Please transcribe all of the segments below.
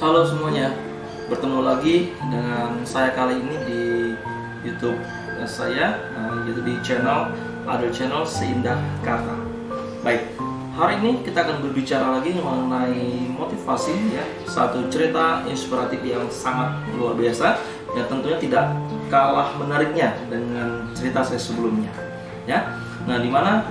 Halo semuanya, bertemu lagi dengan saya kali ini di YouTube saya, yaitu di other channel Seindah Kata. Baik, hari ini kita akan berbicara lagi mengenai motivasi, ya, satu cerita inspiratif yang sangat luar biasa, yang tentunya tidak kalah menariknya dengan cerita saya sebelumnya, ya. Nah, dimana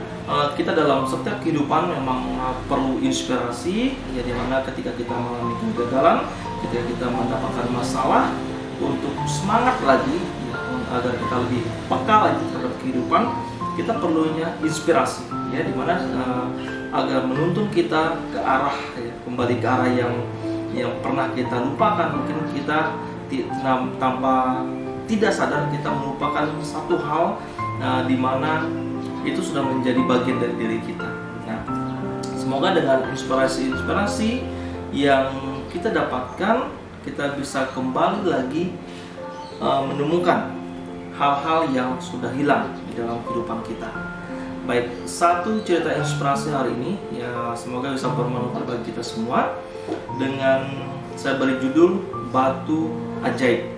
kita dalam setiap kehidupan memang perlu inspirasi, ya, dimana ketika kita mengalami kegagalan, ketika kita mendapatkan masalah, untuk semangat lagi, ya, agar kita lebih peka lagi terhadap kehidupan, kita perlunya inspirasi, ya, dimana agar menuntun kita ke arah, ya, kembali ke arah yang pernah kita lupakan. Mungkin kita tanpa tidak sadar kita melupakan satu hal, di mana itu sudah menjadi bagian dari diri kita. Nah, semoga dengan inspirasi-inspirasi yang kita dapatkan, kita bisa kembali lagi menemukan hal-hal yang sudah hilang di dalam kehidupan kita. Baik, satu cerita inspirasi hari ini, ya, semoga bisa bermanfaat bagi kita semua, dengan saya beri judul Batu Ajaib.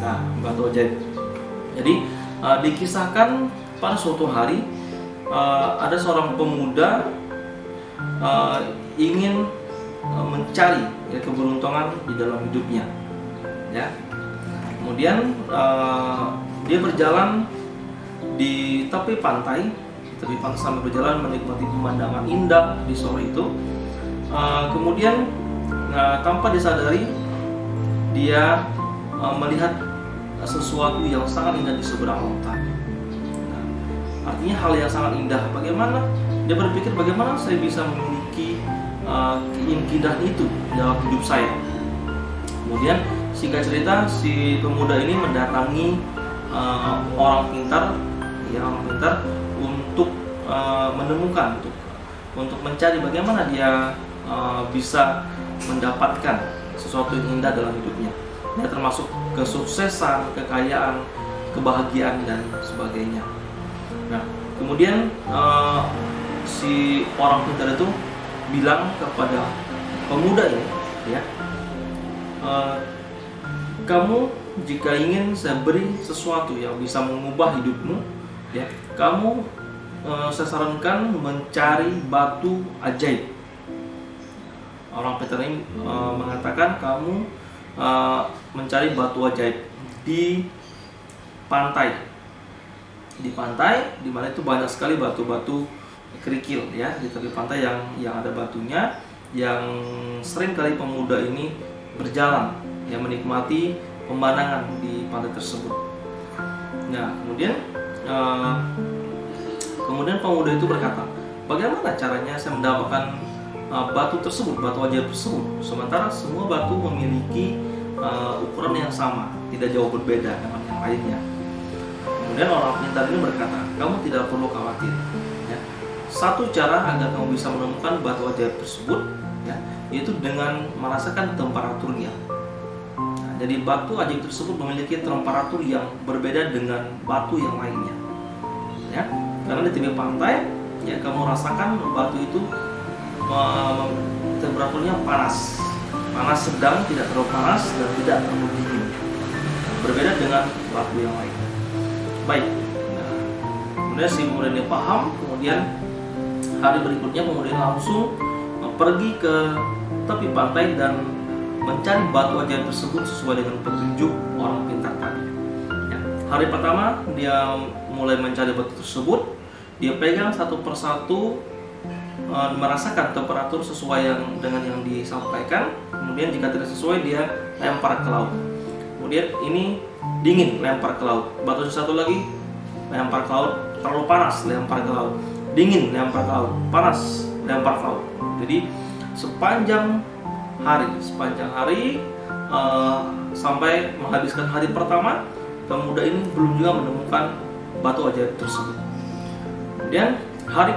Nah, batu ajaib. Jadi dikisahkan pada suatu hari, ada seorang pemuda ingin mencari, ya, keberuntungan di dalam hidupnya, ya. Kemudian dia berjalan di tepi pantai sambil berjalan menikmati pemandangan indah di sore itu. Kemudian tanpa disadari dia melihat sesuatu yang sangat indah di seberang lautan. Artinya hal yang sangat indah. Bagaimana dia berpikir, bagaimana saya bisa memiliki keindahan itu dalam hidup saya. Kemudian singkat cerita, si pemuda ini mendatangi orang pintar, ya, orang pintar untuk menemukan, untuk mencari bagaimana dia bisa mendapatkan sesuatu yang indah dalam hidupnya, ya, termasuk kesuksesan, kekayaan, kebahagiaan, dan sebagainya. Nah, kemudian si orang pintar itu bilang kepada pemuda ini, ya, kamu jika ingin saya beri sesuatu yang bisa mengubah hidupmu, ya, kamu saya sarankan mencari batu ajaib. Orang pintar ini mengatakan kamu mencari batu ajaib di pantai. Di pantai, di mana itu banyak sekali batu-batu kerikil, ya, di tepi pantai yang ada batunya, yang sering kali pemuda ini berjalan, ya, menikmati pemandangan di pantai tersebut. Nah, kemudian pemuda itu berkata, bagaimana caranya saya mendapatkan batu tersebut, batu ajaib tersebut, sementara semua batu memiliki ukuran yang sama, tidak jauh berbeda dengan yang lainnya. Kemudian orang pintar ini berkata, kamu tidak perlu khawatir, ya. Satu cara agar kamu bisa menemukan batu ajaib tersebut, ya, yaitu dengan merasakan temperaturnya. Nah, jadi batu ajaib tersebut memiliki temperatur yang berbeda dengan batu yang lainnya, ya. Karena di tepi pantai, ya, kamu rasakan batu itu temperaturnya panas sedang, tidak terlalu panas dan tidak terlalu dingin, berbeda dengan batu yang lain. Baik, nah, kemudian si pemuda ini paham. Kemudian hari berikutnya kemudian langsung pergi ke tepi pantai dan mencari batu ajaib tersebut sesuai dengan petunjuk orang pintar tadi, ya. Hari pertama dia mulai mencari batu tersebut, dia pegang satu persatu, merasakan temperatur sesuai dengan yang disampaikan. Kemudian jika tidak sesuai, dia lempar ke laut. Kemudian ini dingin, lempar ke laut. Batu satu lagi, lempar ke laut. Terlalu panas, lempar ke laut. Dingin, lempar ke laut. Panas, lempar ke laut. Jadi sepanjang hari sampai menghabiskan hari pertama, pemuda ini belum juga menemukan batu ajaib tersebut. Kemudian hari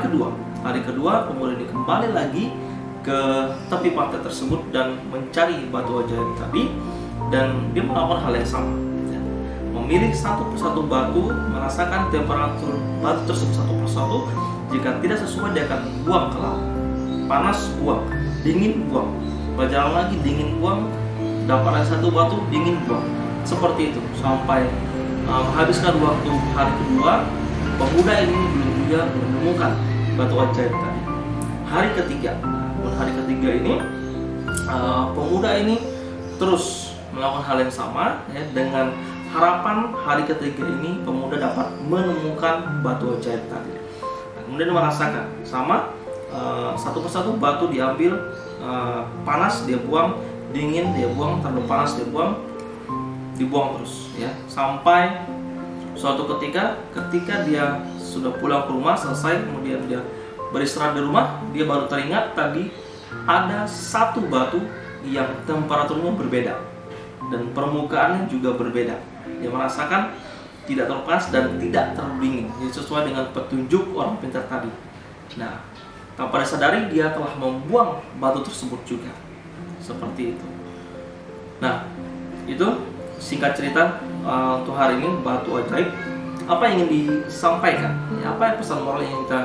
kedua pemuda ini kembali lagi ke tepi pantai tersebut dan mencari batu ajaib tadi, dan dia melakukan hal yang sama, ya. Memilih satu persatu batu, merasakan temperatur batu tersebut satu persatu. Jika tidak sesuai, dia akan buang ke laut. Panas, buang. Dingin, buang. Berjalan lagi, dingin, buang. dapat satu batu, dingin buang. Seperti itu sampai menghabiskan waktu hari kedua, pemuda ini belum juga menemukan batu ajaib tadi. Hari ketiga, hari ketiga ini pemuda ini terus melakukan hal yang sama ya, dengan harapan hari ketiga ini pemuda dapat menemukan batu ajaib tadi. Nah, kemudian merasakan sama, satu persatu batu diambil, panas dia buang, dingin dia buang, terlalu panas dia buang, dibuang terus ya, sampai suatu ketika dia sudah pulang ke rumah selesai, kemudian dia beristirahat di rumah, dia baru teringat tadi ada satu batu yang temperaturnya berbeda dan permukaannya juga berbeda. Dia merasakan tidak terlalu panas dan tidak terlalu dingin, jadi sesuai dengan petunjuk orang pintar tadi. Nah, tanpa disadari dia telah membuang batu tersebut juga. Seperti itu. Nah, itu singkat cerita untuk hari ini, batu ajaib. Apa yang ingin disampaikan? Ya, apa yang pesan moral yang kita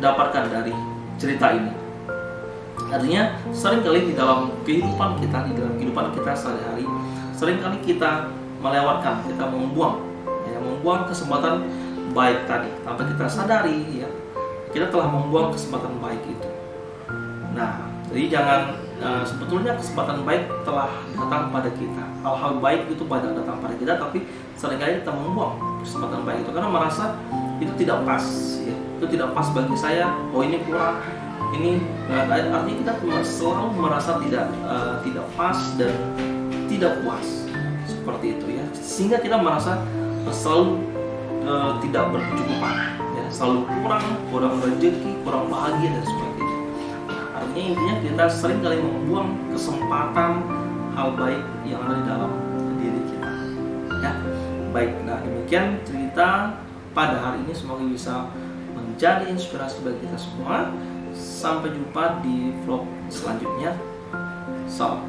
dapatkan dari cerita ini? Artinya seringkali di dalam kehidupan kita sehari-hari, seringkali kita melewatkan, kita membuang kesempatan baik tadi tanpa kita sadari ya, kita telah membuang kesempatan baik itu. Nah, jadi jangan, sebetulnya kesempatan baik telah datang pada kita, hal-hal baik itu banyak datang pada kita, tapi seringkali kita membuang kesempatan baik itu karena merasa itu tidak pas ya, itu tidak pas bagi saya, oh ini kurang, ini artinya kita selalu merasa tidak pas dan tidak puas, seperti itu ya, sehingga kita merasa selalu tidak berkecukupan ya, selalu kurang rezeki, kurang bahagia dan sebagainya. Artinya intinya kita sering kali membuang kesempatan hal baik yang ada di dalam diri kita ya. Baik, nah demikian cerita pada hari ini, semoga bisa menjadi inspirasi bagi kita semua. Sampai jumpa di vlog selanjutnya. Salam.